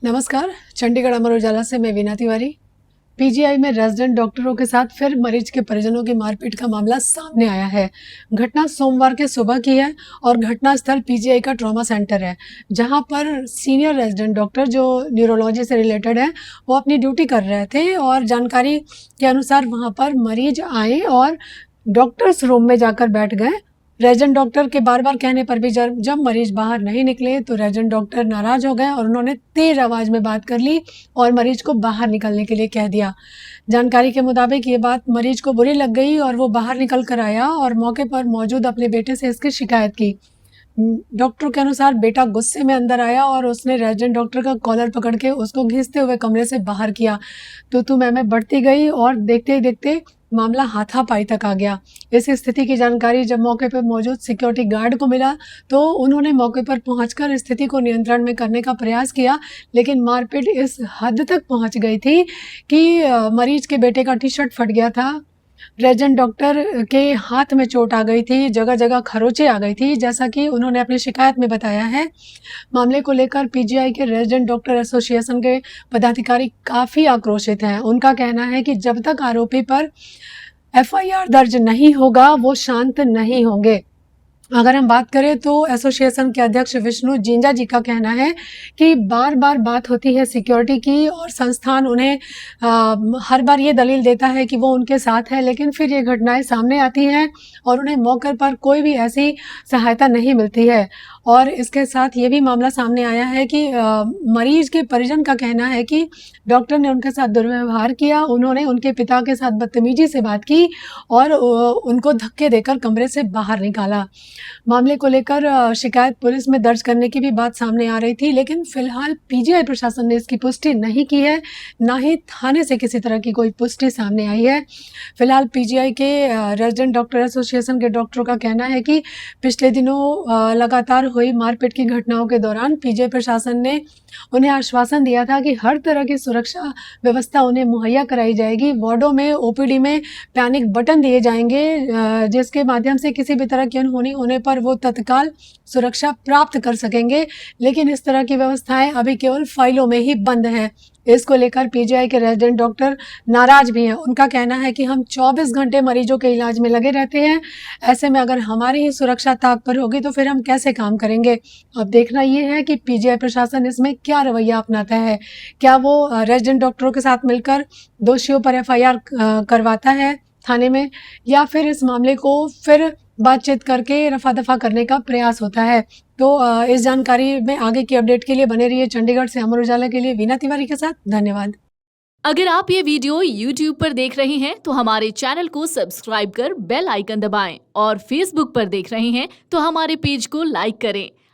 नमस्कार, चंडीगढ़ अमर उजाला से मैं वीना तिवारी। पीजीआई में रेजिडेंट डॉक्टरों के साथ फिर मरीज के परिजनों की मारपीट का मामला सामने आया है। घटना सोमवार के सुबह की है और घटना स्थल पीजीआई का ट्रॉमा सेंटर है, जहां पर सीनियर रेजिडेंट डॉक्टर जो न्यूरोलॉजी से रिलेटेड है, वो अपनी ड्यूटी कर रहे थे और जानकारी के अनुसार वहां पर मरीज आए और डॉक्टर्स रूम में जाकर बैठ गए। रेजिडेंट डॉक्टर के बार-बार कहने पर भी जब मरीज बाहर नहीं निकले तो रेजिडेंट डॉक्टर नाराज हो गए और उन्होंने तेज आवाज में बात कर ली और मरीज को बाहर निकलने के लिए कह दिया। जानकारी के मुताबिक ये बात मरीज को बुरी लग गई और वो बाहर निकल कर आया और मौके पर मौजूद अपने बेटे से इसकी शिकायत की। डॉक्टर के अनुसार बेटा गुस्से में अंदर आया और उसने रेजिडेंट डॉक्टर का कॉलर पकड़ के उसको घसीटते हुए कमरे से बाहर किया। तू मैं बढ़ती गई और देखते ही देखते मामला हाथापाई तक आ गया। इस स्थिति की जानकारी जब मौके पर मौजूद सिक्योरिटी गार्ड को मिला तो उन्होंने मौके पर पहुंचकर स्थिति को नियंत्रण में करने का प्रयास किया, लेकिन मारपीट इस हद तक पहुंच गई थी कि मरीज के बेटे का टी शर्ट फट गया था। रेजिडेंट डॉक्टर के हाथ में चोट आ गई थी, जगह-जगह खरोंचें आ गई थी, जैसा कि उन्होंने अपनी शिकायत में बताया है। मामले को लेकर पीजीआई के रेजिडेंट डॉक्टर एसोसिएशन के पदाधिकारी काफ़ी आक्रोशित हैं। उनका कहना है कि जब तक आरोपी पर एफआईआर दर्ज नहीं होगा, वो शांत नहीं होंगे। अगर हम बात करें तो एसोसिएशन के अध्यक्ष विष्णु जिंजा जी का कहना है कि बार-बार बात होती है सिक्योरिटी की और संस्थान उन्हें हर बार ये दलील देता है कि वो उनके साथ है, लेकिन फिर ये घटनाएं सामने आती हैं और उन्हें मौके पर कोई भी ऐसी सहायता नहीं मिलती है। और इसके साथ ये भी मामला सामने आया है कि मरीज के परिजन का कहना है कि डॉक्टर ने उनके साथ दुर्व्यवहार किया, उन्होंने उनके पिता के साथ बदतमीजी से बात की और उनको धक्के देकर कमरे से बाहर निकाला। मामले को लेकर शिकायत पुलिस में दर्ज करने की भी बात सामने आ रही थी, लेकिन फिलहाल पीजीआई प्रशासन ने इसकी पुष्टि नहीं की है, ना ही थाने से किसी तरह की कोई पुष्टि सामने आई है। फिलहाल पीजीआई के रेजिडेंट डॉक्टर एसोसिएशन के डॉक्टरों का कहना है कि पिछले दिनों लगातार हुई मारपीट की घटनाओं के दौरान पीजीआई प्रशासन ने उन्हें आश्वासन दिया था कि हर तरह की सुरक्षा व्यवस्था उन्हें मुहैया कराई जाएगी। वार्डों में, ओपीडी में पैनिक बटन दिए जाएंगे, जिसके माध्यम से किसी भी तरह की अनहोनी होने पर वो तत्काल सुरक्षा प्राप्त कर सकेंगे, लेकिन इस तरह की व्यवस्थाएं अभी केवल फाइलों में ही बंद हैं। इसको लेकर पीजीआई के रेजिडेंट डॉक्टर नाराज भी हैं। उनका कहना है कि हम 24 घंटे मरीजों के इलाज में लगे रहते हैं, ऐसे में अगर हमारी ही सुरक्षा ताक पर होगी तो फिर हम कैसे काम करेंगे। अब देखना ये है कि पीजीआई प्रशासन इसमें क्या रवैया अपनाता है। क्या वो रेजिडेंट डॉक्टरों के साथ मिलकर दोषियों पर एफआईआर करवाता है थाने में, या फिर इस मामले को फिर बातचीत करके रफा-दफा करने का प्रयास होता है। तो इस जानकारी में आगे की अपडेट के लिए बने रहिए चंडीगढ़ से अमर उजाला के लिए वीना तिवारी के साथ। धन्यवाद। अगर आप ये वीडियो YouTube पर देख रहे हैं तो हमारे चैनल को सब्सक्राइब कर बेल आइकन दबाएं और Facebook पर देख रहे हैं तो हमारे पेज को लाइक करें।